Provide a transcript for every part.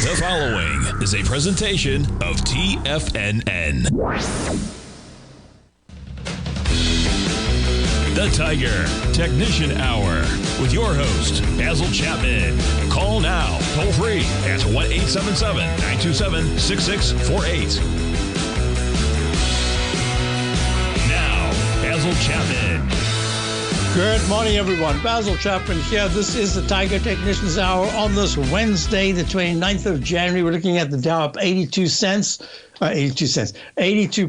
The following is a presentation of TFNN. The Tiger Technician Hour with your host, Basil Chapman. Call now, toll free at 1-877-927-6648. Now, Basil Chapman. Good morning, everyone. Basil Chapman here. This is the Tiger Technicians Hour on this Wednesday, the 29th of January. We're looking at the Dow up 82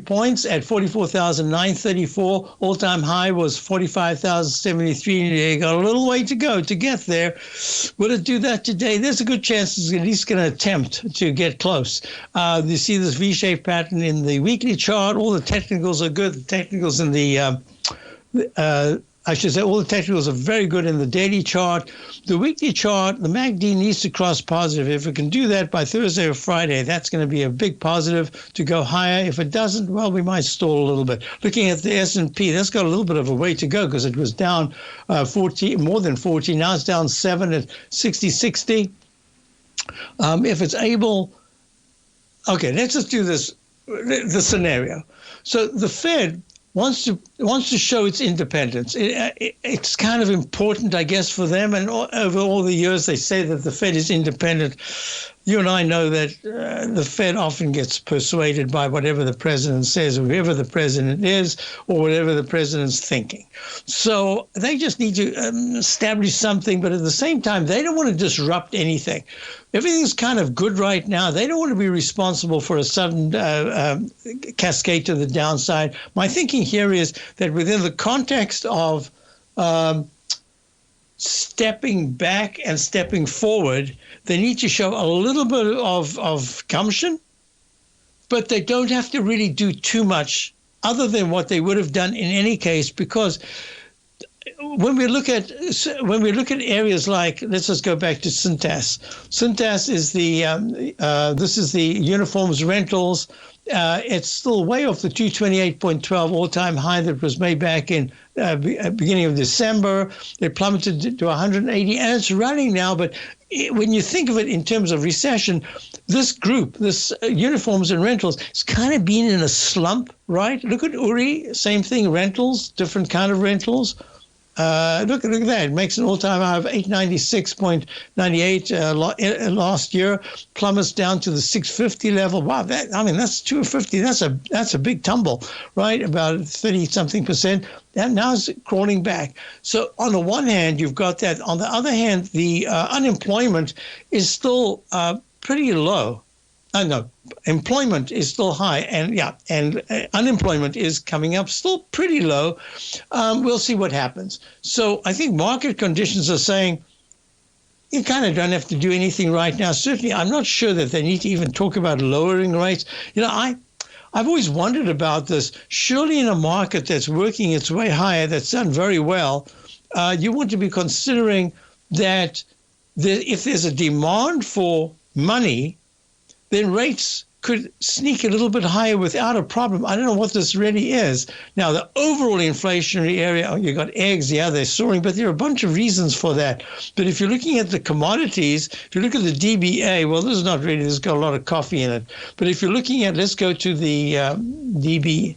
points at 44,934. All-time high was 45,073. You got a little way to go to get there. Will it do that today? There's a good chance it's at least going to attempt to get close. You see this V-shaped pattern in the weekly chart. All the technicals are good. The technicals in the I should say all the technicals are very good in the daily chart. The weekly chart, the MACD needs to cross positive. If it can do that by Thursday or Friday, that's going to be a big positive to go higher. If it doesn't, well, we might stall a little bit. Looking at the S&P, that's got a little bit of a way to go because it was down 40, more than 40. Now it's down 7 at 60. If it's able, okay, let's just do this, the scenario. So the Fed wants to show its independence. It's kind of important, I guess, for them. And over all the years, they say that the Fed is independent. You and I know that the Fed often gets persuaded by whatever the president says, or whoever the president is, or whatever the president's thinking. So they just need to establish something, but at the same time, they don't want to disrupt anything. Everything's kind of good right now. They don't want to be responsible for a sudden cascade to the downside. My thinking here is that within the context of stepping back and stepping forward, they need to show a little bit of gumption, but they don't have to really do too much other than what they would have done in any case, because when we look at areas like, let's just go back to Cintas. Cintas is this is the uniforms rentals. It's still way off the 228.12 all-time high that was made back in beginning of December. It plummeted to 180, and it's running now. But when you think of it in terms of recession, this group, this uniforms and rentals, it's kind of been in a slump, right? Look at Uri, same thing, rentals, different kind of rentals. Look at that. It makes an all-time high of 896.98 last year, plummets down to the 650 level. Wow, that's 250. That's a big tumble, right? About 30-something%. And now it's crawling back. So on the one hand, you've got that. On the other hand, the unemployment is still pretty low. No, employment is still high, and unemployment is coming up, still pretty low. We'll see what happens. So I think market conditions are saying you kind of don't have to do anything right now. Certainly, I'm not sure that they need to even talk about lowering rates. I've always wondered about this. Surely in a market that's working its way higher, that's done very well, you want to be considering that if there's a demand for money, then rates could sneak a little bit higher without a problem. I don't know what this really is. Now, the overall inflationary area, you got eggs, they're soaring, but there are a bunch of reasons for that. But if you're looking at the commodities, if you look at the DBA, well, this is not really, this has got a lot of coffee in it. But if you're looking at, let's go to the DBC.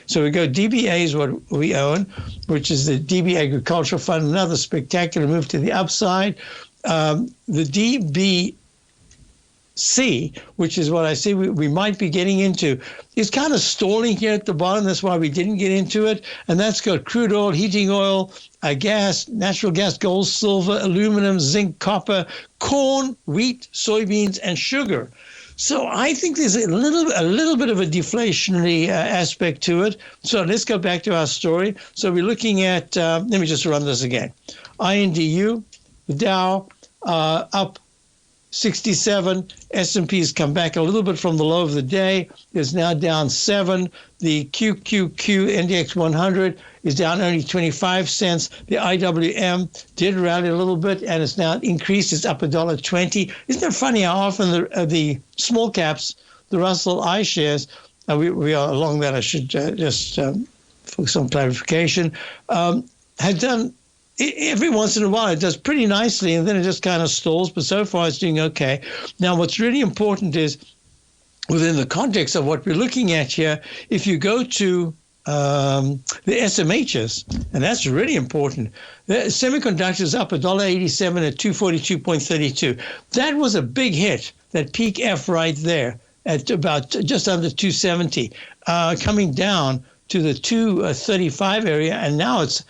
So we go, DBA is what we own, which is the DB Agricultural Fund, another spectacular move to the upside. The DBC, which is what I say we might be getting into, is kind of stalling here at the bottom. That's why we didn't get into it. And that's got crude oil, heating oil, gas, natural gas, gold, silver, aluminum, zinc, copper, corn, wheat, soybeans, and sugar. So I think there's a little bit of a deflationary aspect to it. So let's go back to our story. So we're looking at, let me just run this again. INDU, the Dow, up 67. S&P has come back a little bit from the low of the day. It's now down 7. The QQQ Index 100 is down only 25 cents. The IWM did rally a little bit, and it's now increased. It's up $1.20. Isn't it funny how often the small caps, the Russell iShares, we are along that, I should just for some clarification, had done every once in a while it does pretty nicely, and then it just kind of stalls. But so far it's doing okay. Now, what's really important is within the context of what we're looking at here, if you go to the SMHs, and that's really important. The semiconductors up $1.87 at 242.32. That was a big hit, that peak F right there at about just under 270, coming down to the 235 area, and now it's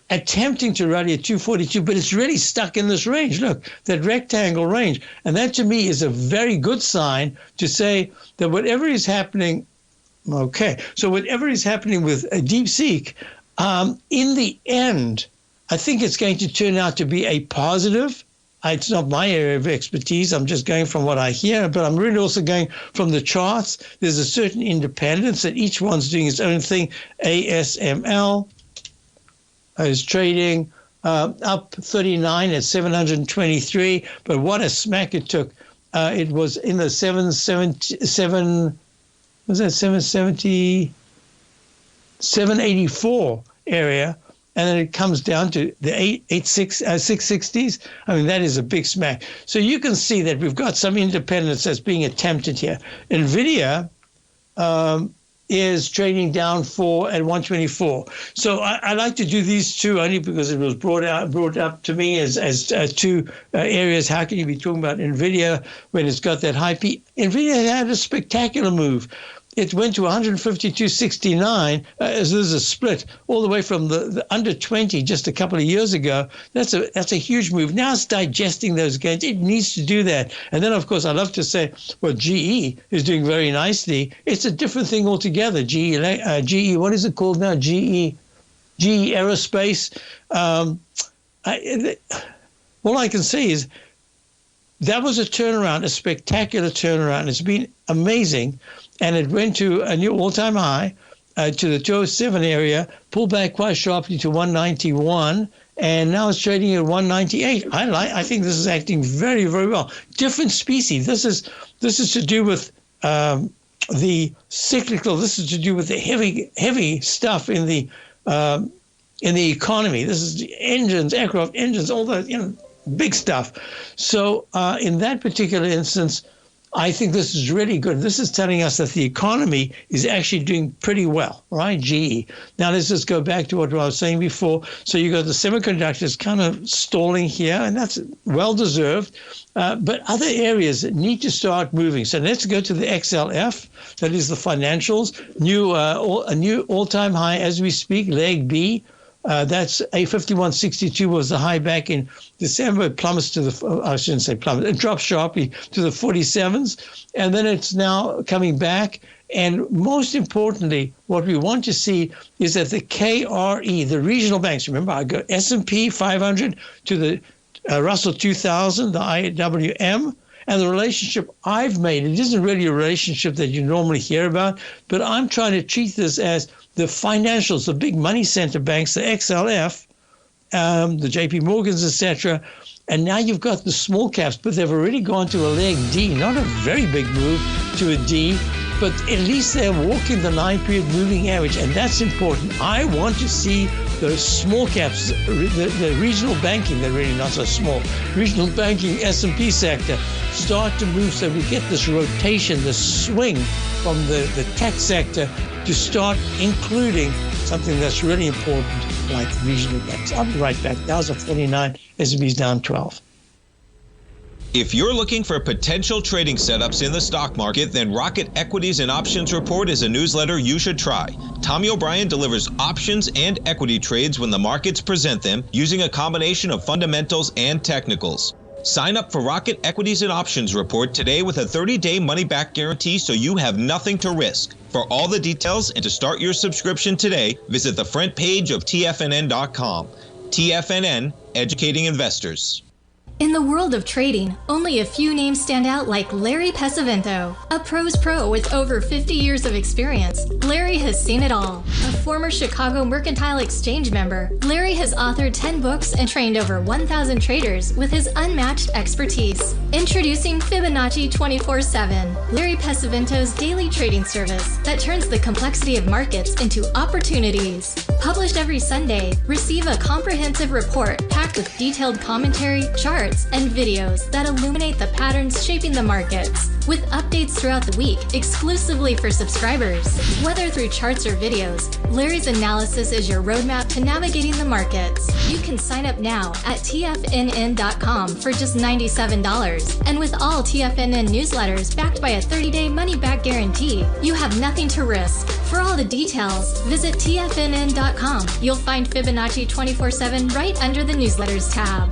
attempting to rally at 242, but it's really stuck in this range. Look, that rectangle range. And that to me is a very good sign to say that whatever is happening, okay, so whatever is happening with a DeepSeek, in the end, I think it's going to turn out to be a positive. It's not my area of expertise. I'm just going from what I hear, but I'm really also going from the charts. There's a certain independence that each one's doing its own thing. ASML is trading up 39 at 723, but what a smack it took. It was in the 784 area, and then it comes down to the 660s. I mean, that is a big smack. So you can see that we've got some independence that's being attempted here. NVIDIA is trading down at 124. So I like to do these two only because it was brought up to me as two areas. How can you be talking about NVIDIA when it's got that high peak? NVIDIA had a spectacular move. It went to 152.69 as there's a split all the way from the under 20 just a couple of years ago. That's a huge move. Now it's digesting those gains. It needs to do that. And then, of course, I love to say, well, GE is doing very nicely. It's a different thing altogether. GE, what is it called now? GE Aerospace. All I can say is that was a turnaround, a spectacular turnaround. It's been amazing. And it went to a new all-time high, to the 207 area, pulled back quite sharply to 191, and now it's trading at 198. I think this is acting very, very well. Different species. This is to do with the cyclical. This is to do with the heavy stuff in the economy. This is the engines, aircraft engines, all the big stuff. So in that particular instance, I think this is really good. This is telling us that the economy is actually doing pretty well, right? GE. Now let's just go back to what I was saying before. So you got the semiconductors kind of stalling here, and that's well deserved. But other areas that need to start moving. So let's go to the XLF. That is the financials. A new all-time high as we speak. Leg B. That's a 51.62 was the high back in December. It plummets to I shouldn't say plummets. It drops sharply to the 47s, and then it's now coming back. And most importantly, what we want to see is that the KRE, the regional banks. Remember, I go S&P 500 to the Russell 2000, the IWM. And the relationship I've made, it isn't really a relationship that you normally hear about, but I'm trying to treat this as the financials, the big money center banks, the XLF, the JP Morgans, etc. And now you've got the small caps, but they've already gone to a leg D, not a very big move to a D, but at least they're walking the 9-period moving average, and that's important. I want to see those small caps, the regional banking, they're really not so small, regional banking S&P sector start to move so we get this rotation, this swing from the tech sector to start including something that's really important like regional banks. I'll be right back. Dow's at 49, S&P's down 12. If you're looking for potential trading setups in the stock market, then Rocket Equities and Options Report is a newsletter you should try. Tommy O'Brien delivers options and equity trades when the markets present them using a combination of fundamentals and technicals. Sign up for Rocket Equities and Options Report today with a 30-day money-back guarantee so you have nothing to risk. For all the details and to start your subscription today, visit the front page of TFNN.com. TFNN, educating investors. In the world of trading, only a few names stand out like Larry Pesavento. A pro's pro with over 50 years of experience, Larry has seen it all. A former Chicago Mercantile Exchange member, Larry has authored 10 books and trained over 1,000 traders with his unmatched expertise. Introducing Fibonacci 24/7, Larry Pesavento's daily trading service that turns the complexity of markets into opportunities. Published every Sunday, receive a comprehensive report packed with detailed commentary, charts, and videos that illuminate the patterns shaping the markets, with updates throughout the week exclusively for subscribers. Whether through charts or videos, Larry's analysis is your roadmap to navigating the markets. You can sign up now at TFNN.com for just $97. And with all TFNN newsletters backed by a 30-day money-back guarantee, you have nothing to risk. For all the details, visit TFNN.com. You'll find Fibonacci 24/7 right under the newsletters tab.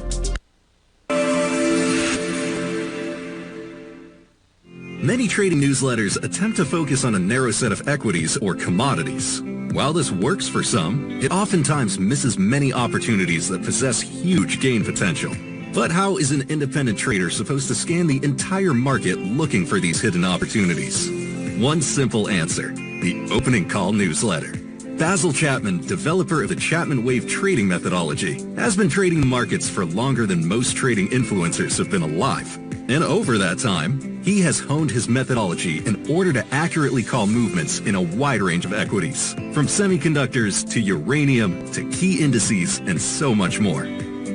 Many trading newsletters attempt to focus on a narrow set of equities or commodities. While this works for some, it oftentimes misses many opportunities that possess huge gain potential. But how is an independent trader supposed to scan the entire market looking for these hidden opportunities? One simple answer: the opening call newsletter. Basil Chapman, developer of the Chapman Wave trading methodology, has been trading markets for longer than most trading influencers have been alive. And over that time, he has honed his methodology in order to accurately call movements in a wide range of equities, from semiconductors to uranium to key indices and so much more.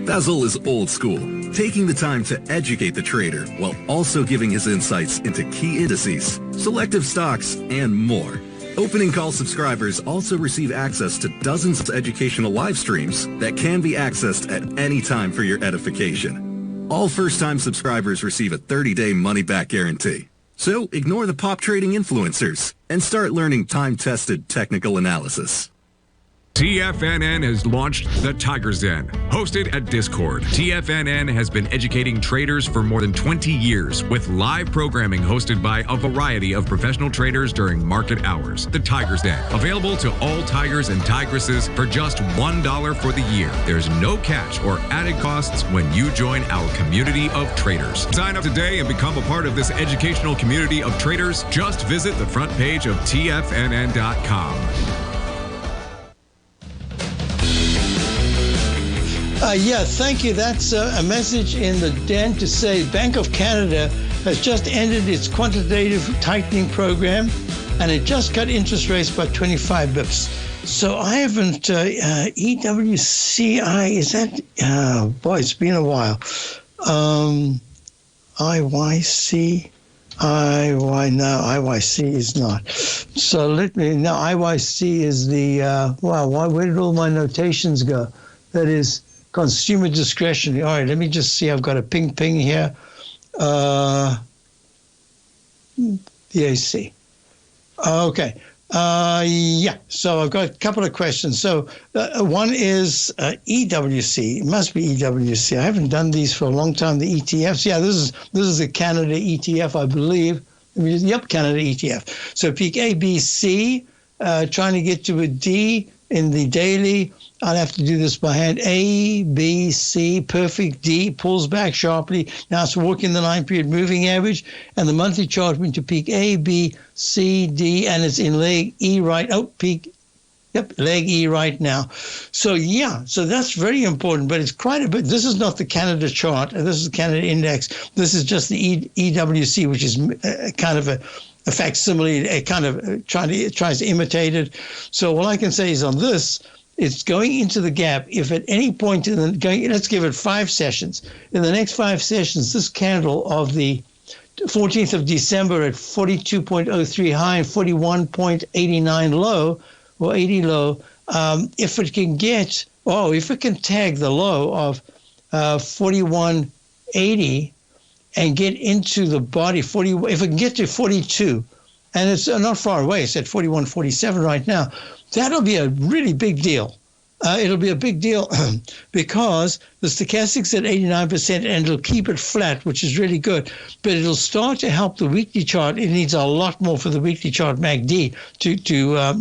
Basil is old school, taking the time to educate the trader while also giving his insights into key indices, selective stocks, and more. Opening call subscribers also receive access to dozens of educational live streams that can be accessed at any time for your edification. All first-time subscribers receive a 30-day money-back guarantee. So ignore the pop trading influencers and start learning time-tested technical analysis. TFNN has launched The Tiger's Den, hosted at Discord. TFNN has been educating traders for more than 20 years with live programming hosted by a variety of professional traders during market hours. The Tiger's Den, available to all tigers and tigresses for just $1 for the year. There's no catch or added costs when you join our community of traders. Sign up today and become a part of this educational community of traders. Just visit the front page of TFNN.com. Thank you. That's a message in the den to say Bank of Canada has just ended its quantitative tightening program, and it just cut interest rates by 25 bips. So I haven't, EWCI, is that, boy, it's been a while. IYC, no, IYC is not. So IYC is the, where did all my notations go? That is consumer discretionary. All right, let me just see. I've got a ping here. BAC. Okay. So I've got a couple of questions. So one is EWC. It must be EWC. I haven't done these for a long time. The ETFs. Yeah, this is a Canada ETF, I believe. Canada ETF. So peak A, B, C. Trying to get to a D in the daily. I'll have to do this by hand. A, B, C, perfect. D, pulls back sharply. Now it's walking the 9-period moving average, and the monthly chart went to peak A, B, C, D, and it's in leg E right. Peak. Yep, leg E right now. So that's very important, but it's quite a bit. This is not the Canada chart. This is the Canada index. This is just the EWC, which is kind of a facsimile. It kind of tries to imitate it. So all I can say is on this, it's going into the gap. If at any point let's give it 5 sessions. In the next 5 sessions, this candle of the 14th of December at 42.03 high and 41.89 low, or 80 low, if it can tag the low of 41.80 and get into the body, if it can get to 42, and it's not far away, it's at 41.47 right now, that'll be a really big deal. It'll be a big deal because the stochastic's at 89% and it'll keep it flat, which is really good. But it'll start to help the weekly chart. It needs a lot more for the weekly chart, MACD, to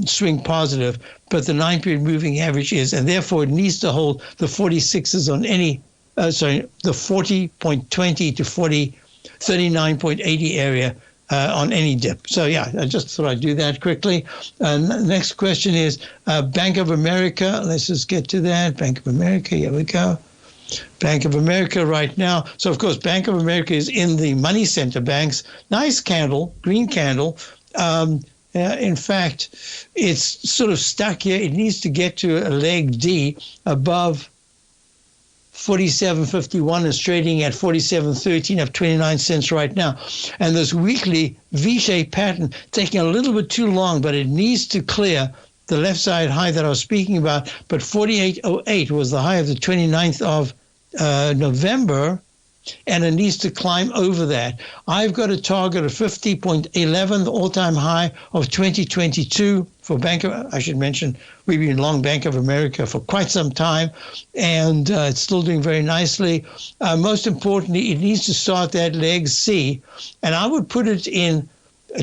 swing positive. But the 9-period moving average is, and therefore it needs to hold the 46s on any the 40.20 to 39.80 area on any dip. So yeah, I just thought I'd do that quickly. Next question is Bank of America. Let's just get to that. Bank of America, here we go. Bank of America right now. So of course, Bank of America is in the money center banks. Nice candle, green candle. In fact, it's sort of stuck here. It needs to get to a leg D above 47.51 is trading at 47.13, up 29 cents right now. And this weekly V-shaped pattern taking a little bit too long, but it needs to clear the left side high that I was speaking about. But 48.08 was the high of the 29th of November, and it needs to climb over that. I've got a target of 50.11, the all-time high of 2022 for I should mention, we've been long Bank of America for quite some time, and it's still doing very nicely. Most importantly, it needs to start that leg C, and I would put it in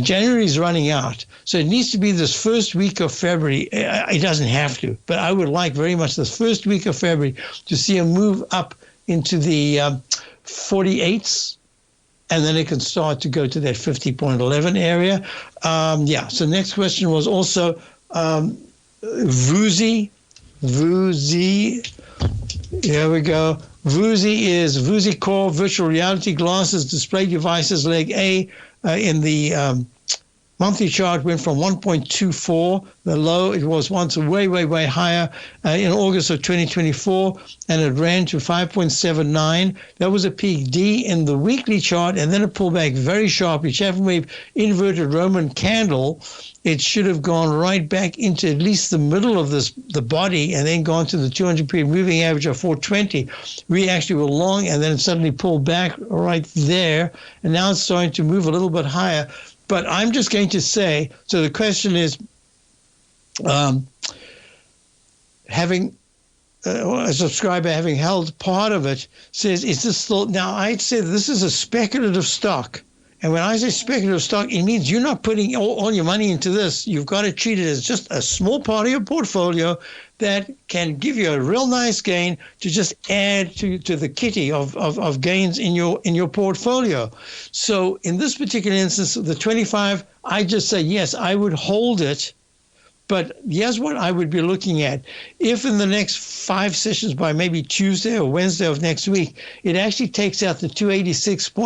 January is running out, so it needs to be this first week of February. It doesn't have to, but I would like very much this first week of February to see a move up into the 48s, and then it can start to go to that 50.11 area. So next question was also VUSI. Here we go. VUSI is VUSI Core Virtual Reality Glasses Display Devices, leg A. In the monthly chart went from 1.24, the low. It was once way, way, way higher in August of 2024, and it ran to 5.79. That was a peak D in the weekly chart, and then it pulled back very sharply. Chapman wave inverted Roman candle. It should have gone right back into at least the middle of the body, and then gone to the 200-period moving average of 420. We actually were long, and then it suddenly pulled back right there, and now it's starting to move a little bit higher. But I'm just going to say, so the question is, having a subscriber having held part of it says, is this still, now I'd say this is a speculative stock. And when I say speculative stock, it means you're not putting all your money into this. You've got to treat it as just a small part of your portfolio that can give you a real nice gain to just add to the kitty of gains in your portfolio. So in this particular instance, the 25, I just say, yes, I would hold it. But here's what I would be looking at. If in the next 5 sessions by maybe Tuesday or Wednesday of next week, it actually takes out the 286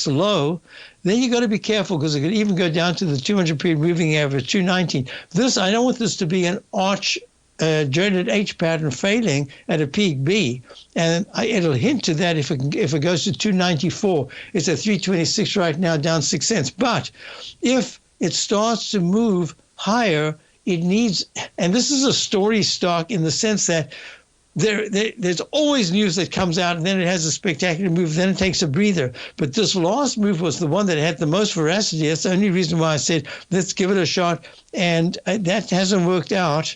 low, then you got to be careful, because it could even go down to the 200-period moving average, 219. This, I don't want this to be an arch dreaded H pattern failing at a peak B, and it'll hint to that if it goes to 294. It's at 326 right now, down 6 cents. But if it starts to move higher, it needs, and this is a story stock in the sense that there's always news that comes out, and then it has a spectacular move, then it takes a breather. But this last move was the one that had the most veracity. That's the only reason why I said, let's give it a shot. And that hasn't worked out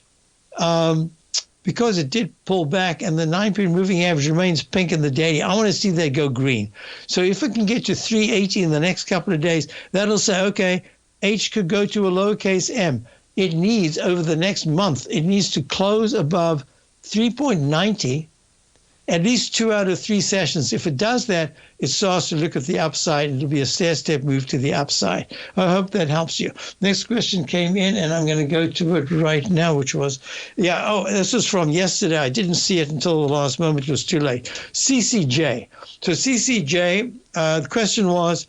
because it did pull back, and the 9-period moving average remains pink in the daily. I want to see that go green. So if it can get to 380 in the next couple of days, that'll say, okay, H could go to a lowercase m. It needs, over the next month, it needs to close above 3.90, at least 2 out of 3 sessions. If it does that, it starts to look at the upside. It'll be a stair-step move to the upside. I hope that helps you. Next question came in, and I'm going to go to it right now, which was, this was from yesterday. I didn't see it until the last moment. It was too late. CCJ. So CCJ, the question was,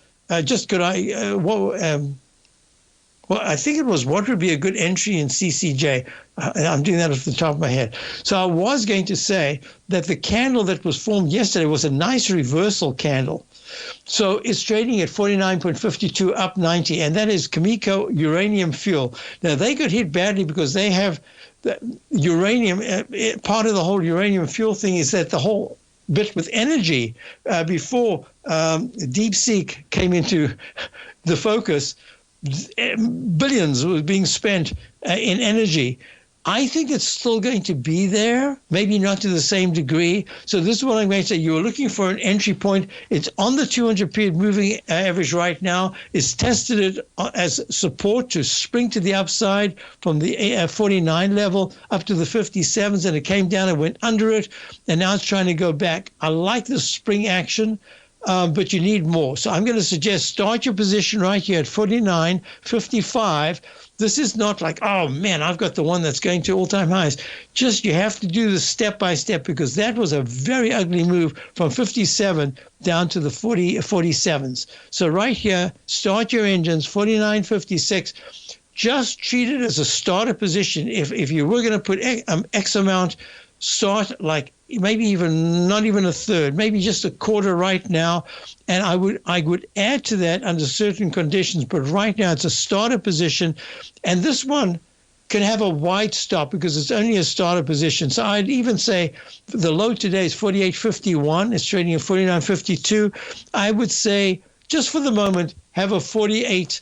well, I think it was, what would be a good entry in CCJ? I'm doing that off the top of my head. So I was going to say that the candle that was formed yesterday was a nice reversal candle. So it's trading at 49.52, up 90, and that is Cameco uranium fuel. Now, they got hit badly because they have the uranium. Part of the whole uranium fuel thing is that the whole bit with energy before DeepSeek came into the focus, billions was being spent in energy I think it's still going to be there, maybe not to the same degree. So this is what I'm going to say. You're looking for an entry point. It's on the 200 period moving average right now. It's tested it as support to spring to the upside from the 49 level up to the 57s, and it came down and went under it, and now it's trying to go back. I like the spring action. But you need more. So I'm going to suggest start your position right here at 49.55. This is not like, oh, man, I've got the one that's going to all-time highs. Just you have to do this step by step, because that was a very ugly move from 57 down to the 47s. So right here, start your engines, 49.56. Just treat it as a starter position. If you were going to put X amount, start like maybe even not even a third, maybe just a quarter right now. And I would add to that under certain conditions, but right now it's a starter position. And this one can have a wide stop because it's only a starter position. So I'd even say the low today is 48.51. It's trading at 49.52. I would say just for the moment, have a 48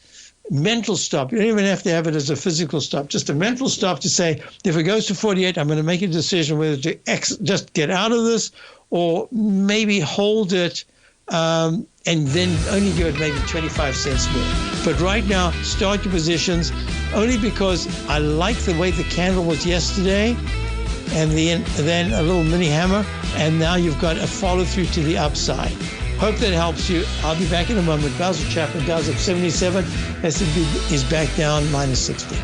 mental stop. You don't even have to have it as a physical stop, just a mental stop to say, if it goes to 48, I'm going to make a decision whether to just get out of this or maybe hold it and then only give it maybe 25 cents more. But right now, start your positions only because I like the way the candle was yesterday and then a little mini hammer, and now you've got a follow through to the upside. Hope that helps you. I'll be back in a moment. Basil Chapman, Dow's up 77. S&P is back down minus 60.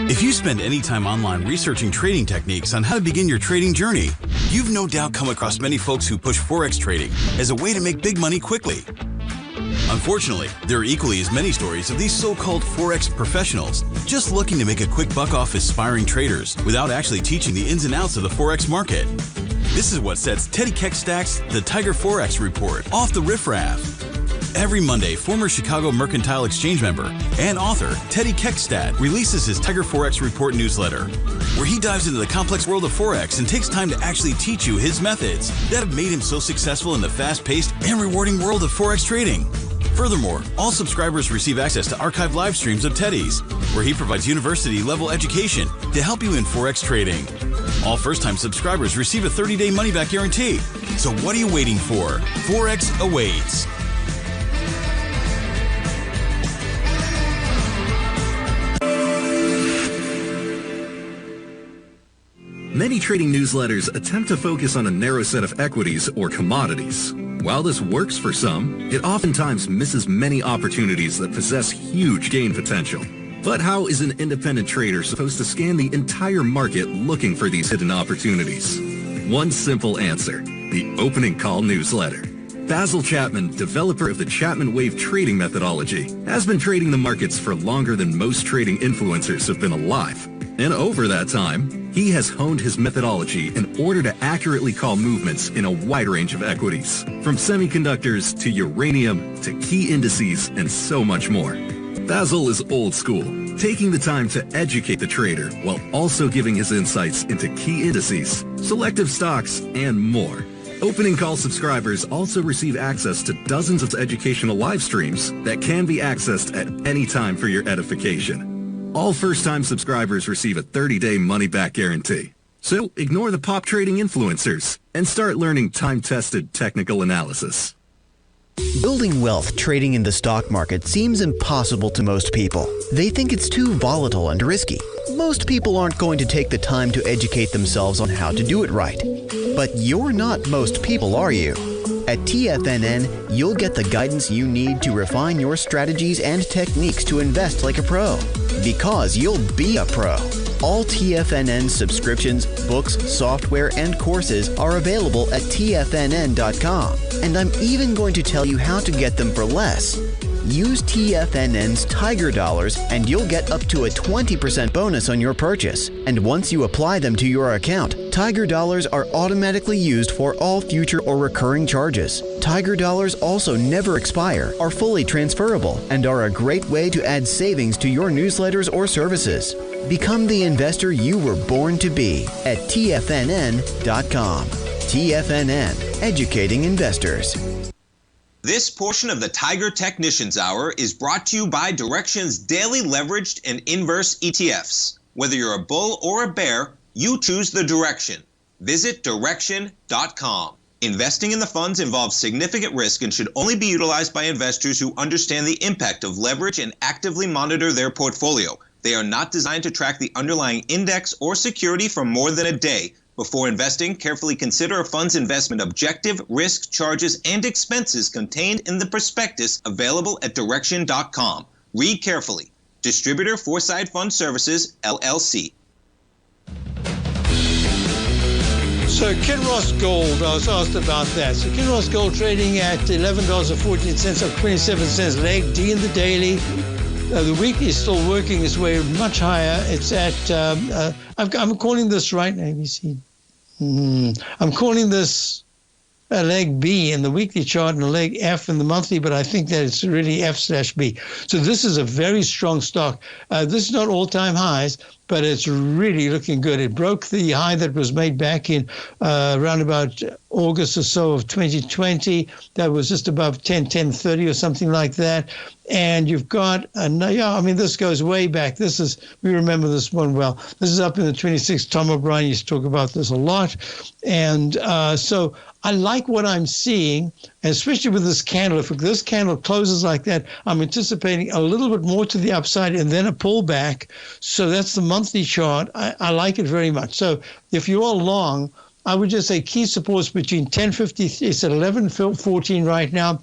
If you spend any time online researching trading techniques on how to begin your trading journey, you've no doubt come across many folks who push Forex trading as a way to make big money quickly. Unfortunately, there are equally as many stories of these so-called Forex professionals just looking to make a quick buck off aspiring traders without actually teaching the ins and outs of the Forex market. This is what sets Teddy Keckstad's The Tiger Forex Report off the riffraff. Every Monday, former Chicago Mercantile Exchange member and author Teddy Keckstad releases his Tiger Forex Report newsletter, where he dives into the complex world of Forex and takes time to actually teach you his methods that have made him so successful in the fast-paced and rewarding world of Forex trading. Furthermore, all subscribers receive access to archived live streams of Teddy's, where he provides university-level education to help you in Forex trading. All first-time subscribers receive a 30-day money-back guarantee. So what are you waiting for? Forex awaits. Many trading newsletters attempt to focus on a narrow set of equities or commodities. While this works for some, it oftentimes misses many opportunities that possess huge gain potential. But how is an independent trader supposed to scan the entire market looking for these hidden opportunities? One simple answer: the opening call newsletter. Basil Chapman, developer of the Chapman Wave trading methodology, has been trading the markets for longer than most trading influencers have been alive. And over that time, he has honed his methodology in order to accurately call movements in a wide range of equities, from semiconductors to uranium to key indices and so much more. Basil is old school, taking the time to educate the trader while also giving his insights into key indices, selective stocks, and more. Opening call subscribers also receive access to dozens of educational live streams that can be accessed at any time for your edification. All first-time subscribers receive a 30-day money-back guarantee. So ignore the pop trading influencers and start learning time-tested technical analysis. Building wealth trading in the stock market seems impossible to most people. They think it's too volatile and risky. Most people aren't going to take the time to educate themselves on how to do it right. But you're not most people, are you? At TFNN, you'll get the guidance you need to refine your strategies and techniques to invest like a pro. Because you'll be a pro. All TFNN subscriptions, books, software, and courses are available at TFNN.com. And I'm even going to tell you how to get them for less. Use TFNN's Tiger Dollars and you'll get up to a 20% bonus on your purchase. And once you apply them to your account, Tiger Dollars are automatically used for all future or recurring charges. Tiger Dollars also never expire, are fully transferable, and are a great way to add savings to your newsletters or services. Become the investor you were born to be at TFNN.com. TFNN, educating investors. This portion of the Tiger Technicians Hour is brought to you by Direxion's daily leveraged and inverse ETFs. Whether you're a bull or a bear, you choose the direction. Visit Direxion.com. Investing in the funds involves significant risk and should only be utilized by investors who understand the impact of leverage and actively monitor their portfolio. They are not designed to track the underlying index or security for more than a day. Before investing, carefully consider a fund's investment objective, risk, charges, and expenses contained in the prospectus available at Direxion.com. Read carefully. Distributor Foreside Fund Services, LLC. So Kinross Gold, I was asked about that. So Kinross Gold trading at $11.14, up 27 cents. Leg D in the daily. The weekly is still working its way much higher. It's at, I'm calling this right now, ABC. I'm calling this a leg B in the weekly chart and a leg F in the monthly, but I think that it's really F/B. So this is a very strong stock. This is not all-time highs, but it's really looking good. It broke the high that was made back in around about August or so of 2020. That was just above 10.30 or something like that. And you've got, this goes way back. We remember this one well. This is up in the 26th. Tom O'Brien used to talk about this a lot. And so I like what I'm seeing, especially with this candle. If this candle closes like that, I'm anticipating a little bit more to the upside and then a pullback. So that's the monthly chart. I like it very much. So if you are long, I would just say key supports between 10.53, it's at 11.14 right now,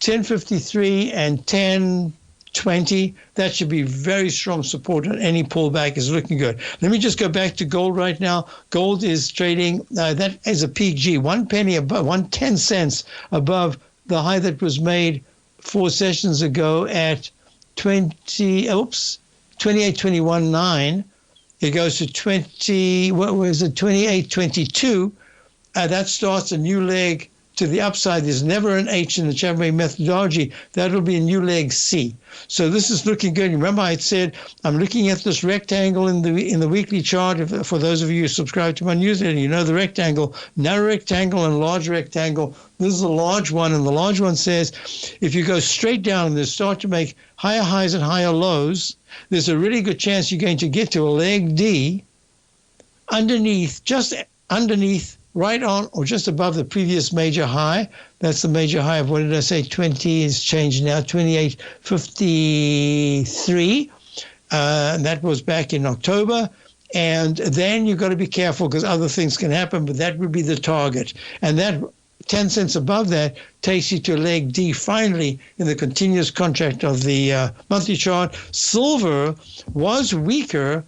10.53 and 10.20. That should be very strong support, and any pullback is looking good. Let me just go back to gold right now. Gold is trading, that is a peak G, 1 penny above, 110 cents above the high that was made 4 sessions ago at 28.21.9. It goes to 28.22. That starts a new leg to the upside. There's never an H in the Chapman methodology. That'll be a new leg C. So this is looking good. Remember I had said I'm looking at this rectangle in the weekly chart. For those of you who subscribe to my newsletter, you know the rectangle, narrow rectangle and large rectangle. This is a large one, and the large one says if you go straight down and they start to make higher highs and higher lows, there's a really good chance you're going to get to a leg D just underneath, right on or just above the previous major high. That's the major high of, what did I say, 20 is changed now, 28.53. And that was back in October. And then you've got to be careful because other things can happen, but that would be the target. And that 10 cents above that takes you to leg D finally in the continuous contract of the monthly chart. Silver was weaker,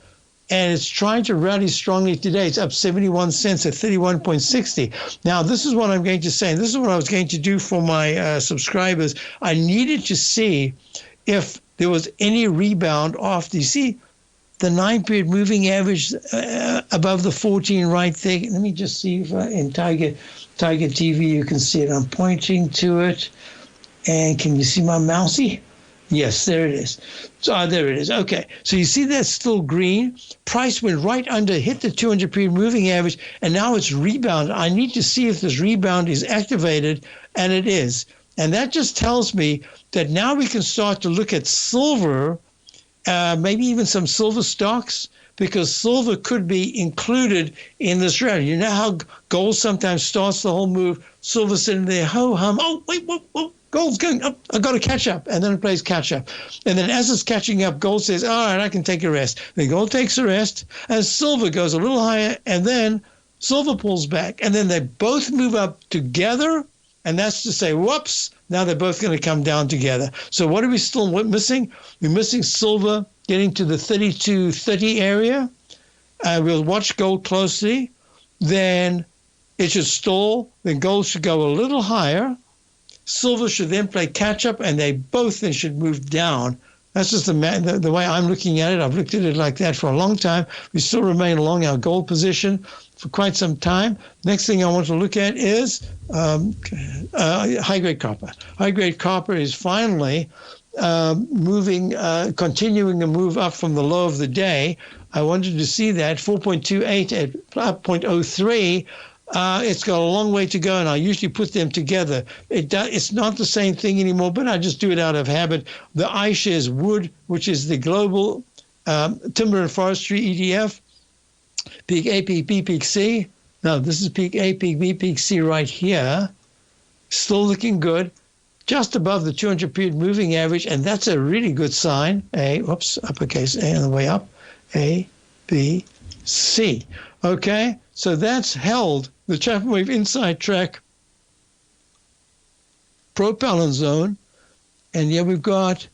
and it's trying to rally strongly today. It's up 71 cents at 31.60. Now, this is what I'm going to say. And this is what I was going to do for my subscribers. I needed to see if there was any rebound off. Do you see the 9-period moving average above the 14 right there? Let me just see if in Tiger TV you can see it. I'm pointing to it. And can you see my mousey? Yes, there it is. So there it is. Okay. So you see that's still green. Price went right under, hit the 200-period moving average, and now it's rebounded. I need to see if this rebound is activated, and it is. And that just tells me that now we can start to look at silver, maybe even some silver stocks, because silver could be included in this rally. You know how gold sometimes starts the whole move, silver sitting there, ho-hum, oh, wait, whoa, gold's going up, I've got to catch up, and then it plays catch up. And then as it's catching up, gold says, all right, I can take a rest. Then gold takes a rest, and silver goes a little higher, and then silver pulls back, and then they both move up together, and that's to say, whoops, now they're both going to come down together. So what are we still missing? We're missing silver getting to the 32.30 area. We'll watch gold closely. Then it should stall. Then gold should go a little higher. Silver should then play catch-up, and they both then should move down. That's just the way I'm looking at it. I've looked at it like that for a long time. We still remain along our gold position for quite some time. Next thing I want to look at is high-grade copper. High-grade copper is finally continuing to move up from the low of the day. I wanted to see that 4.28 at up 0.03. It's got a long way to go, and I usually put them together. It's not the same thing anymore, but I just do it out of habit. The iShares Wood, which is the global timber and forestry ETF, peak A, peak B, peak C. No, this is peak A, peak B, peak C right here. Still looking good. Just above the 200-period moving average, and that's a really good sign. Uppercase A on the way up. A, B, C. Okay, so that's held the Chapman Wave Inside Track propellant zone, and here we've got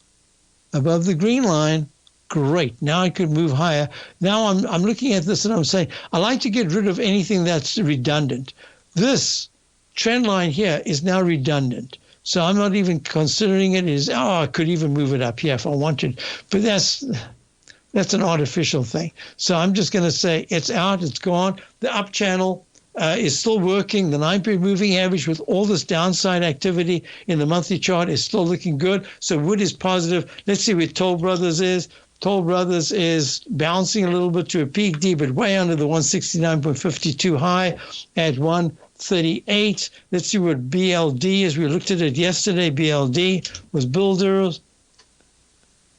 above the green line. Great. Now I could move higher. Now I'm looking at this and I'm saying I like to get rid of anything that's redundant. This trend line here is now redundant. So I'm not even considering it. I could even move it up here if I wanted. But that's an artificial thing. So I'm just going to say it's out, it's gone. The up channel is still working. The 9-period moving average with all this downside activity in the monthly chart is still looking good. So wood is positive. Let's see where Toll Brothers is. Toll Brothers is bouncing a little bit to a peak D, but way under the 169.52 high at 138. Let's see what BLD is. We looked at it yesterday. BLD was Builders.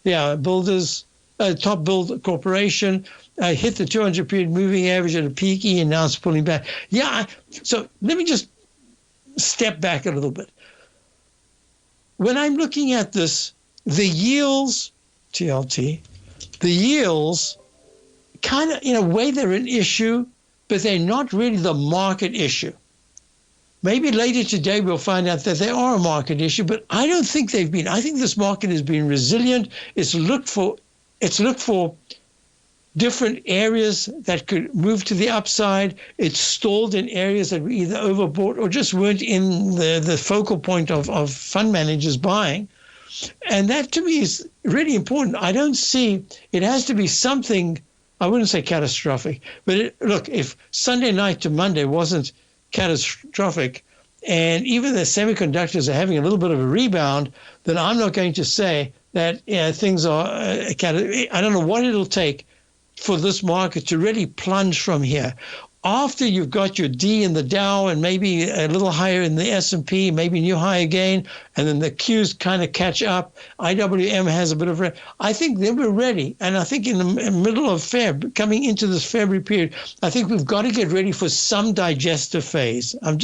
Yeah, Builders. Top Build Corporation hit the 200-period moving average at a peak E, and now it's pulling back. Yeah, so let me just step back a little bit. When I'm looking at this, the yields, TLT, the yields kind of, in a way, they're an issue, but they're not really the market issue. Maybe later today we'll find out that they are a market issue, but I don't think they've been. I think this market has been resilient. It's looked for different areas that could move to the upside. It's stalled in areas that were either overbought or just weren't in the focal point of fund managers buying. And that to me is really important. I don't see, it has to be something, I wouldn't say catastrophic, but look, if Sunday night to Monday wasn't catastrophic, and even the semiconductors are having a little bit of a rebound, then I'm not going to say that things are, I don't know what it'll take for this market to really plunge from here. After you've got your D in the Dow and maybe a little higher in the S&P, maybe new high again, and then the Qs kind of catch up, IWM has a bit of, I think then we're ready. And I think in the middle of Feb, coming into this February period, I think we've got to get ready for some digestive phase. I'm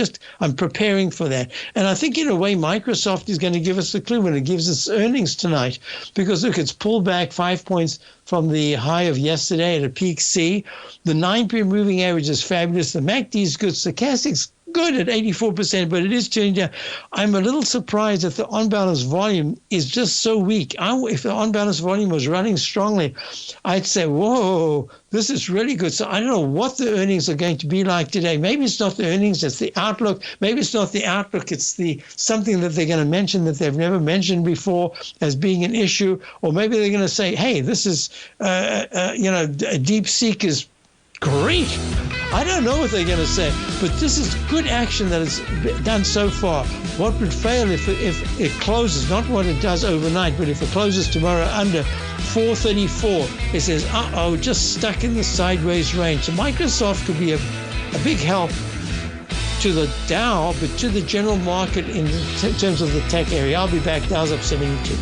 preparing for that. And I think in a way, Microsoft is going to give us the clue when it gives us earnings tonight, because look, it's pulled back 5 points from the high of yesterday at a peak C. The 9-period moving average is fabulous. The MACD is good. Stochastic's good at 84%, but it is turning down. I'm a little surprised that the on-balance volume is just so weak. If the on-balance volume was running strongly, I'd say, whoa, this is really good. So I don't know what the earnings are going to be like today. Maybe it's not the earnings, it's the outlook. Maybe it's not the outlook, it's something that they're going to mention that they've never mentioned before as being an issue. Or maybe they're going to say, hey, this is, DeepSeek is great. I don't know what they're going to say, but this is good action that is done so far. What would fail if it closes, not what it does overnight, but if it closes tomorrow under 434, it says, just stuck in the sideways range. So Microsoft could be a big help to the Dow, but to the general market in terms of the tech area. I'll be back. Dow's up 72.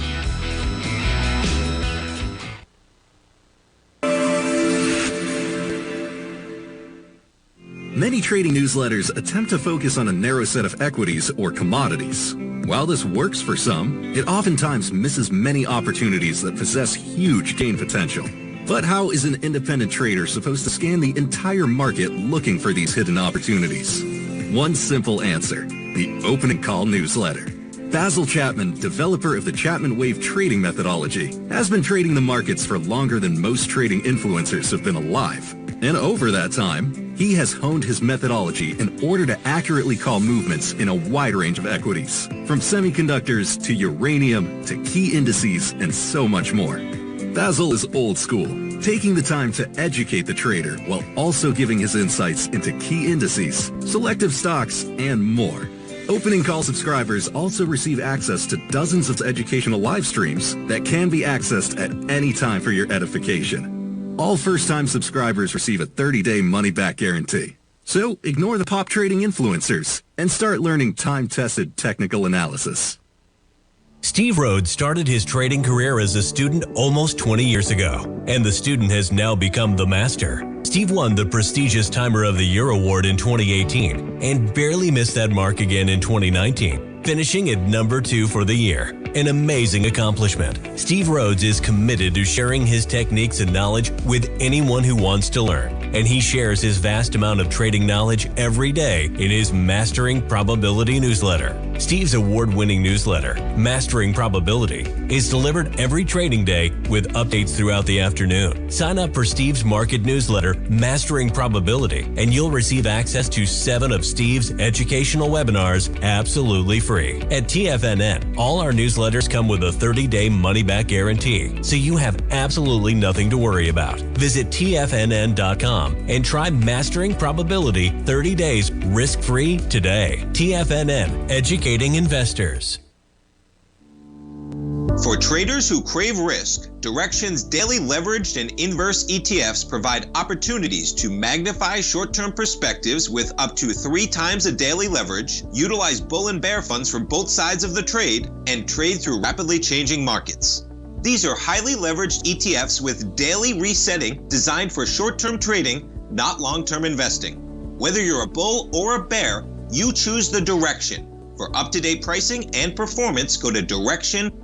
Many trading newsletters attempt to focus on a narrow set of equities or commodities. While this works for some, it oftentimes misses many opportunities that possess huge gain potential. But how is an independent trader supposed to scan the entire market looking for these hidden opportunities? One simple answer: the Opening Call newsletter. Basil Chapman, developer of the Chapman Wave trading methodology, has been trading the markets for longer than most trading influencers have been alive. And over that time, he has honed his methodology in order to accurately call movements in a wide range of equities, from semiconductors to uranium to key indices and so much more. Basil is old school, taking the time to educate the trader while also giving his insights into key indices, selective stocks, and more. Opening Call subscribers also receive access to dozens of educational live streams that can be accessed at any time for your edification. All first-time subscribers receive a 30-day money-back guarantee. So ignore the pop trading influencers and start learning time-tested technical analysis. Steve Rhodes started his trading career as a student almost 20 years ago, and the student has now become the master. Steve won the prestigious Timer of the Year award in 2018 and barely missed that mark again in 2019, finishing at number 2 for the year. An amazing accomplishment. Steve Rhodes is committed to sharing his techniques and knowledge with anyone who wants to learn, and he shares his vast amount of trading knowledge every day in his Mastering Probability newsletter. Steve's award-winning newsletter, Mastering Probability, is delivered every trading day with updates throughout the afternoon. Sign up for Steve's market newsletter, Mastering Probability, and you'll receive access to 7 of Steve's educational webinars absolutely free. At TFNN, all our newsletters come with a 30-day money-back guarantee, so you have absolutely nothing to worry about. Visit TFNN.com and try Mastering Probability 30 days risk-free today. TFNN, educating investors. For traders who crave risk, Direxion's daily leveraged and inverse ETFs provide opportunities to magnify short-term perspectives with up to 3 times a daily leverage, utilize bull and bear funds from both sides of the trade, and trade through rapidly changing markets. These are highly leveraged ETFs with daily resetting designed for short-term trading, not long-term investing. Whether you're a bull or a bear, you choose the Direxion. For up-to-date pricing and performance, go to Direxion.com.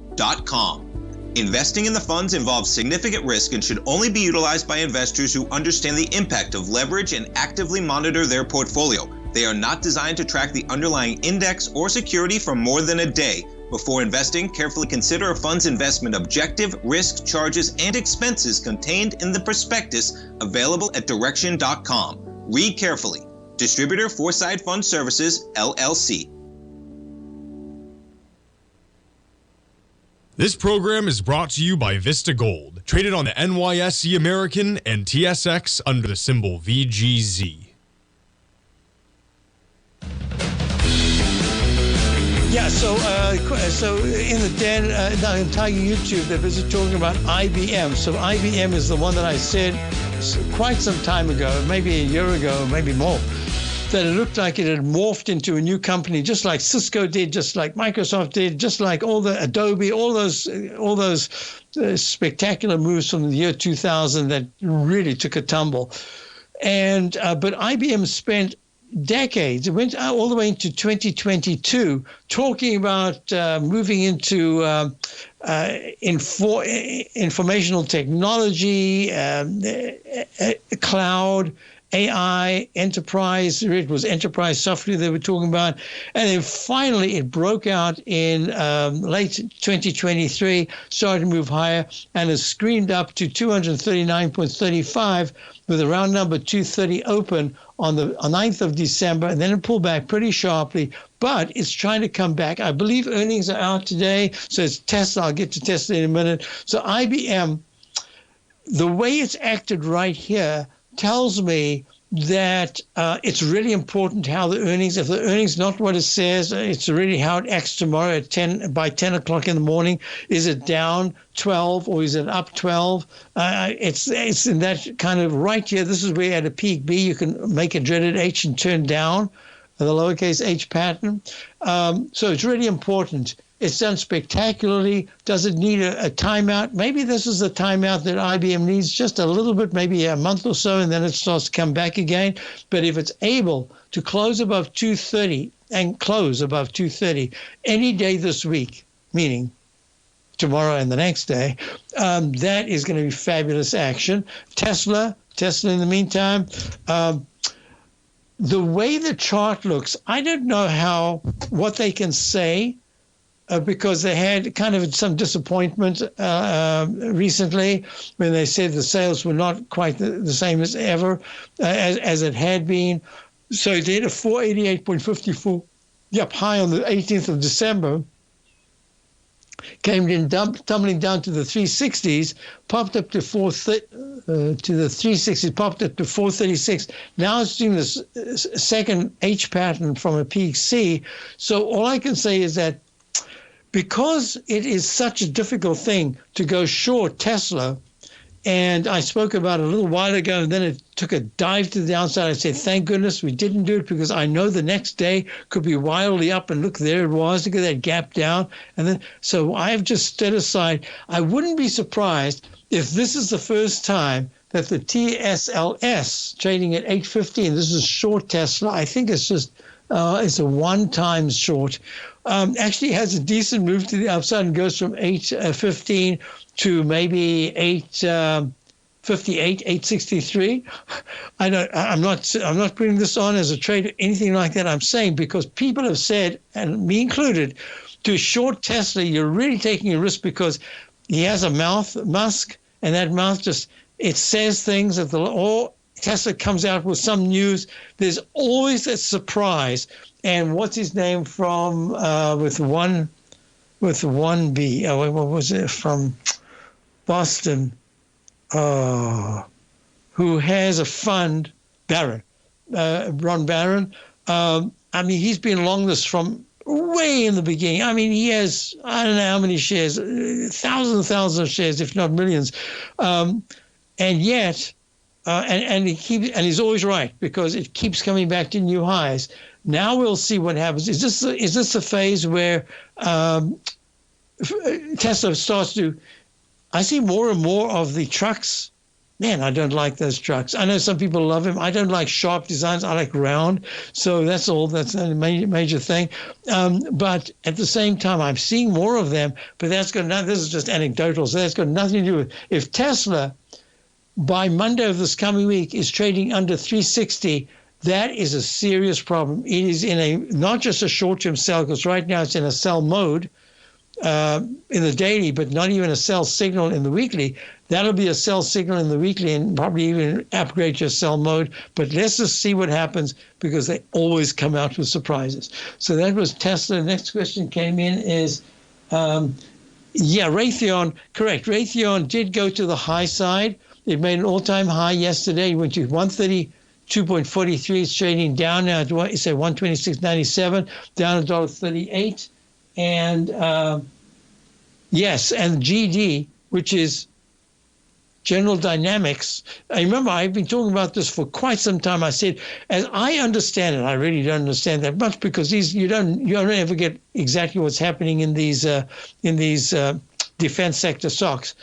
Investing in the funds involves significant risk and should only be utilized by investors who understand the impact of leverage and actively monitor their portfolio. They are not designed to track the underlying index or security for more than a day. Before investing, carefully consider a fund's investment objective, risk, charges, and expenses contained in the prospectus available at Direxion.com. Read carefully. Distributor Foresight Fund Services, LLC. This program is brought to you by Vista Gold, traded on the NYSE American and TSX under the symbol VGZ. Yeah, so in the den, the entire YouTube, they're busy talking about IBM. So IBM is the one that I said quite some time ago, maybe a year ago, maybe more, that it looked like it had morphed into a new company, just like Cisco did, just like Microsoft did, just like all the Adobe, all those spectacular moves from the year 2000 that really took a tumble. And but IBM spent decades, it went all the way into 2022, talking about moving into informational technology, cloud, AI, enterprise. It was enterprise software they were talking about. And then finally it broke out in late 2023, started to move higher, and has screamed up to 239.35 with a round number 230 open on the 9th of December. And then it pulled back pretty sharply, but it's trying to come back. I believe earnings are out today. So it's Tesla. I'll get to Tesla in a minute. So IBM, the way it's acted right here, tells me that it's really important how the earnings, if the earnings not what it says, it's really how it acts tomorrow at by 10 o'clock in the morning. Is it down 12 or is it up 12? It's in that kind of right here. This is where at a peak B you can make a dreaded H and turn down, the lowercase h pattern. So it's really important. It's done spectacularly. Does it need a timeout? Maybe this is the timeout that IBM needs, just a little bit, maybe a month or so, and then it starts to come back again. But if it's able to close above 230 and close above 230 any day this week, meaning tomorrow and the next day, that is going to be fabulous action. Tesla in the meantime, the way the chart looks, I don't know what they can say, because they had kind of some disappointment recently when they said the sales were not quite the same as ever, as it had been. So they had a 488.54 high on the 18th of December, came in tumbling down to the 360s, popped up to the 360s, popped up to 436. Now it's doing this second H pattern from a peak C. So all I can say is that because it is such a difficult thing to go short Tesla, And I spoke about it a little while ago, and then it took a dive to the downside. I said, thank goodness we didn't do it, because I know the next day could be wildly up, and look, there it was. Look at that gap down. And then, so I've just stood aside. I wouldn't be surprised if this is the first time that the TSLS trading at 8.15, this is short Tesla. I think it's just, it's a one-time short. Actually has a decent move to the upside and goes from 8.15 to maybe 8.58, 8.63. I'm not putting this on as a trade or anything like that. I'm saying because people have said, and me included, to short Tesla, you're really taking a risk because he has a mouth, Musk, and that mouth just, it says things that or Tesla comes out with some news. There's always a surprise. And what's his name from with one B? Oh, what was it from Boston? Who has a fund? Barron, Ron Barron. I mean, he's been long this from way in the beginning. I mean, he has, I don't know how many shares, thousands of shares, if not millions, and yet. And he's always right, because it keeps coming back to new highs. Now we'll see what happens. Is this a phase where Tesla starts to? I see more and more of the trucks. Man, I don't like those trucks. I know some people love them. I don't like sharp designs. I like round. So that's all. That's a major thing. But at the same time, I'm seeing more of them. But that's got nothing. This is just anecdotal. So that's got nothing to do with if Tesla, by Monday of this coming week, is trading under 360, that is a serious problem. It is in a not just a short-term sell, because right now it's in a sell mode in the daily, but not even a sell signal in the weekly. That'll be a sell signal in the weekly and probably even upgrade your sell mode. But let's just see what happens, because they always come out with surprises. So that was Tesla. The next question came in is, Raytheon, correct. Raytheon did go to the high side. It made an all-time high yesterday. It went to 132.43. It's trading down now to, what you say, 126.97, down $1.38. And yes, and GD, which is General Dynamics. I remember I've been talking about this for quite some time. I said, as I understand it, I really don't understand that much, because you don't ever get exactly what's happening in these defense sector stocks.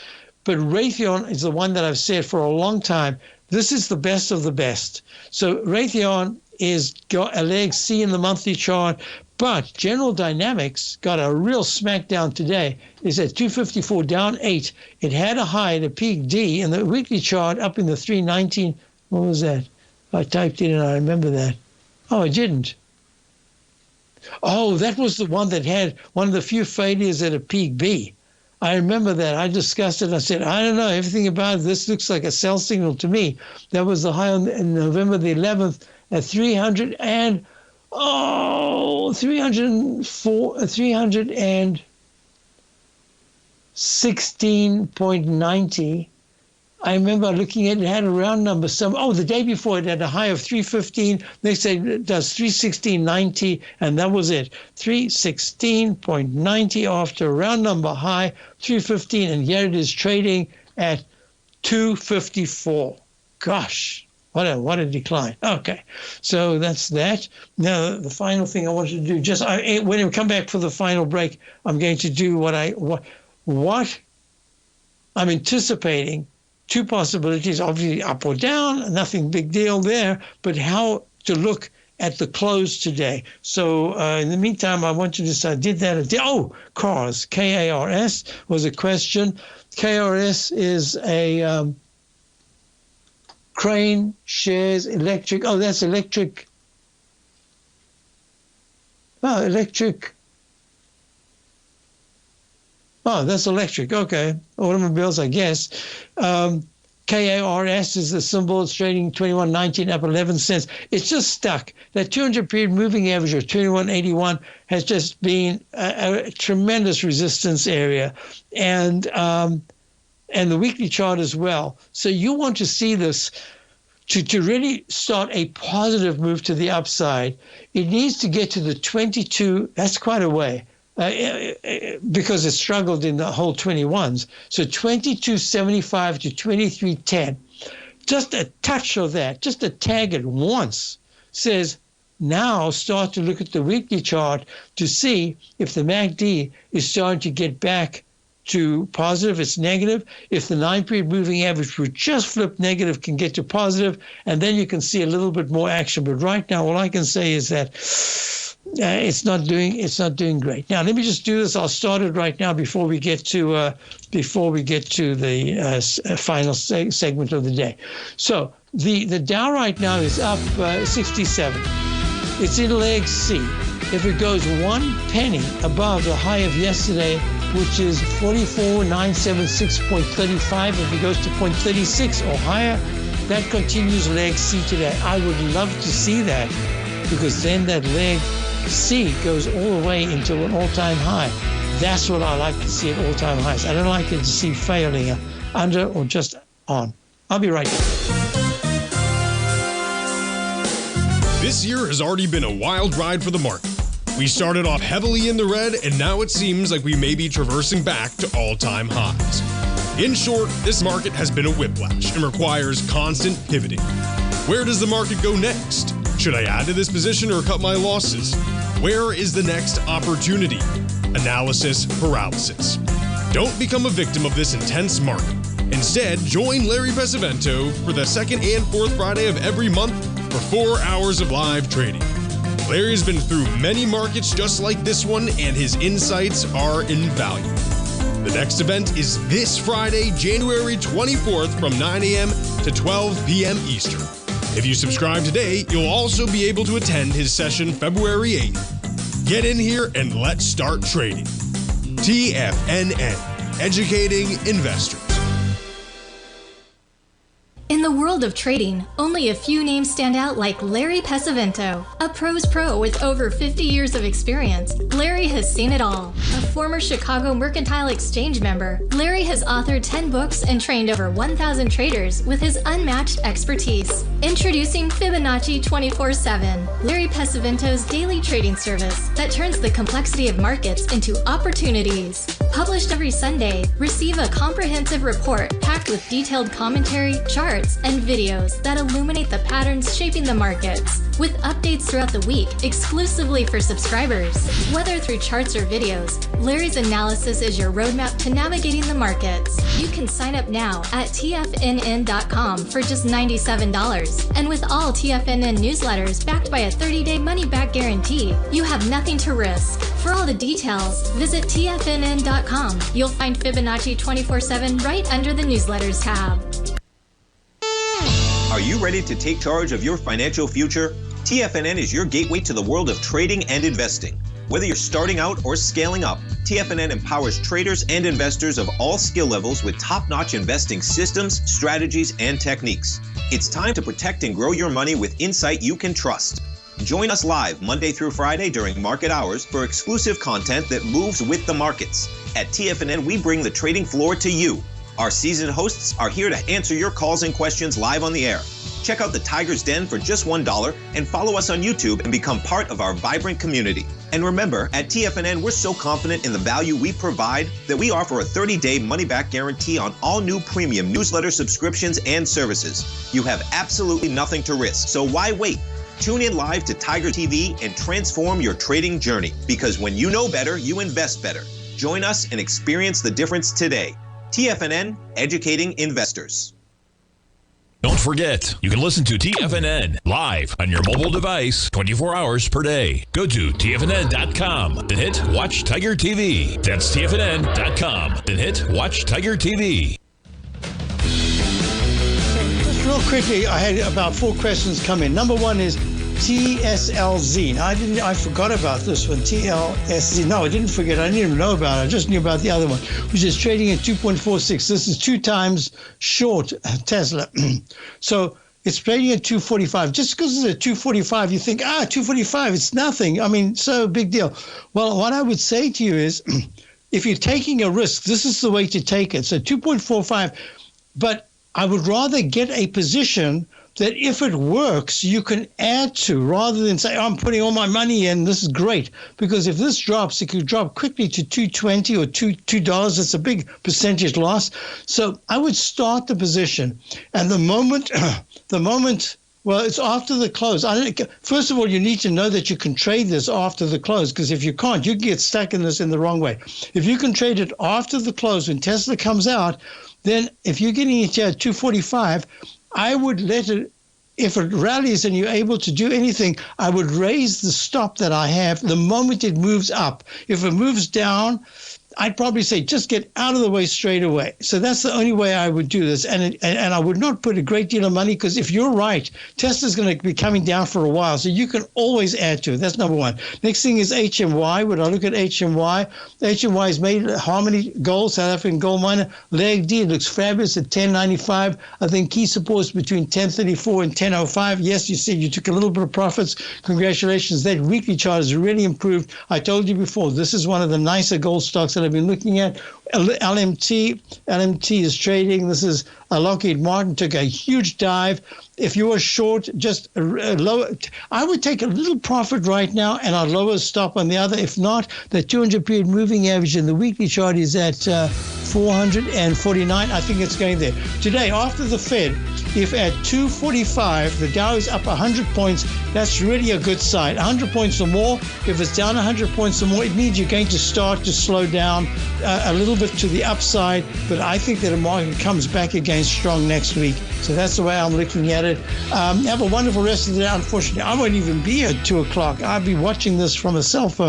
But Raytheon is the one that I've said for a long time, this is the best of the best. So Raytheon is got a leg C in the monthly chart, but General Dynamics got a real smackdown today. It's at 254, down 8. It had a high at a peak D in the weekly chart up in the 319. What was that? I typed it in, I remember that. Oh, I didn't. Oh, that was the one that had one of the few failures at a peak B. I remember that. I discussed it. I said, I don't know, everything about it, this looks like a sell signal to me. That was the high on November the 11th at 316.90. I remember looking at it, had a round number. The day before it had a high of 315. They say it does 316.90, and that was it. 316.90 after a round number high, 315, and here it is trading at 254. Gosh, what a decline. Okay, so that's that. Now the final thing I wanted to do, when we come back for the final break, I'm going to do what I'm anticipating. Two possibilities, obviously up or down, nothing big deal there, but how to look at the close today. So in the meantime, I want you to decide, did that? Cars, KARS was a question. KRS is a crane, shares, electric. Oh, that's electric. Oh, electric. Oh, that's electric. Okay. Automobiles, I guess. KARS is the symbol. It's trading 21.19, up 11 cents. It's just stuck. That 200-period moving average of 21.81 has just been a tremendous resistance area, and the weekly chart as well. So you want to see this to really start a positive move to the upside. It needs to get to the 22. That's quite a way. because it struggled in the whole 21s. So 22.75 to 23.10. Just a touch of that, just a tag it once, says now start to look at the weekly chart to see if the MACD is starting to get back to positive, it's negative. If the 9-period moving average would just flip negative, can get to positive, and then you can see a little bit more action. But right now, all I can say is that it's not doing great. Now, let me just do this. I'll start it right now before we get to the final segment of the day. So the Dow right now is up 67. It's in leg C. If it goes 1 penny above the high of yesterday, which is 44,976.35, if it goes to 0.36 or higher, that continues leg C today. I would love to see that, because then that leg C goes all the way into an all-time high. That's what I like to see at all-time highs. I don't like it to see failing under or just on. I'll be right back. This year has already been a wild ride for the market. We started off heavily in the red, and now it seems like we may be traversing back to all-time highs. In short, this market has been a whiplash and requires constant pivoting. Where does the market go next? Should I add to this position or cut my losses? Where is the next opportunity? Analysis paralysis. Don't become a victim of this intense market. Instead, join Larry Pesavento for the second and fourth Friday of every month for 4 hours of live trading. Larry has been through many markets just like this one, and his insights are invaluable. The next event is this Friday, January 24th from 9 a.m. to 12 p.m. Eastern. If you subscribe today, you'll also be able to attend his session February 8th. Get in here and let's start trading. TFNN, educating investors. In the world of trading, only a few names stand out like Larry Pesavento. A pro's pro with over 50 years of experience, Larry has seen it all. A former Chicago Mercantile Exchange member, Larry has authored 10 books and trained over 1,000 traders with his unmatched expertise. Introducing Fibonacci 24/7, Larry Pesavento's daily trading service that turns the complexity of markets into opportunities. Published every Sunday, receive a comprehensive report packed with detailed commentary, charts, and videos that illuminate the patterns shaping the markets, with updates throughout the week exclusively for subscribers. Whether through charts or videos, Larry's analysis is your roadmap to navigating the markets. You can sign up now at TFNN.com for just $97. And with all TFNN newsletters backed by a 30-day money-back guarantee, you have nothing to risk. For all the details, visit TFNN.com. You'll find Fibonacci 24/7 right under the newsletters tab. Are you ready to take charge of your financial future? TFNN is your gateway to the world of trading and investing. Whether you're starting out or scaling up, TFNN empowers traders and investors of all skill levels with top-notch investing systems, strategies, and techniques. It's time to protect and grow your money with insight you can trust. Join us live Monday through Friday during market hours for exclusive content that moves with the markets. At TFNN, we bring the trading floor to you. Our seasoned hosts are here to answer your calls and questions live on the air. Check out the Tiger's Den for just $1 and follow us on YouTube and become part of our vibrant community. And remember, at TFNN, we're so confident in the value we provide that we offer a 30-day money-back guarantee on all new premium newsletter subscriptions and services. You have absolutely nothing to risk, so why wait? Tune in live to Tiger TV and transform your trading journey, because when you know better, you invest better. Join us and experience the difference today. TFNN, educating investors. Don't forget, you can listen to TFNN live on your mobile device 24 hours per day. Go to TFNN.com, then hit Watch Tiger TV. That's TFNN.com, then hit Watch Tiger TV. Just real quickly, I had about 4 questions come in. Number 1 is TSLZ. Now, I forgot about this one, TLSZ. No, I didn't forget. I didn't even know about it. I just knew about the other one, which is trading at 2.46. This is 2 times short Tesla. So it's trading at 245. Just because it's at 245, you think, 245, it's nothing. I mean, so big deal. Well, what I would say to you is, if you're taking a risk, this is the way to take it. So 2.45, but I would rather get a position that if it works, you can add to rather than say, I'm putting all my money in, this is great. Because if this drops, it could drop quickly to $2.20 or $2. It's a big percentage loss. So I would start the position. And the moment, well, it's after the close. First of all, you need to know that you can trade this after the close, because if you can't, you can get stuck in this in the wrong way. If you can trade it after the close when Tesla comes out, then if you're getting it at 245, I would let it, if it rallies and you're able to do anything, I would raise the stop that I have the moment it moves up. If it moves down, I'd probably say just get out of the way straight away. So that's the only way I would do this. And I would not put a great deal of money, because if you're right, Tesla's going to be coming down for a while. So you can always add to it. That's number one. Next thing is HMY. When I look at HMY, HMY is made Harmony Gold, South African gold miner. Leg D looks fabulous at 10.95. I think key supports between 10.34 and 10.05. Yes, you said you took a little bit of profits. Congratulations. That weekly chart has really improved. I told you before, this is one of the nicer gold stocks that I've been looking at. LMT is trading. This is Lockheed Martin, took a huge dive. If you were short, just lower. I would take a little profit right now and I'll lower stop on the other. If not, the 200-period moving average in the weekly chart is at 449. I think it's going there. Today, after the Fed, if at 245, the Dow is up 100 points, that's really a good sign. 100 points or more. If it's down 100 points or more, it means you're going to start to slow down a little bit to the upside. But I think that the market comes back again strong next week. So that's the way I'm looking at it. Have a wonderful rest of the day. Unfortunately, I won't even be at 2 o'clock. I'll be watching this from a cell phone.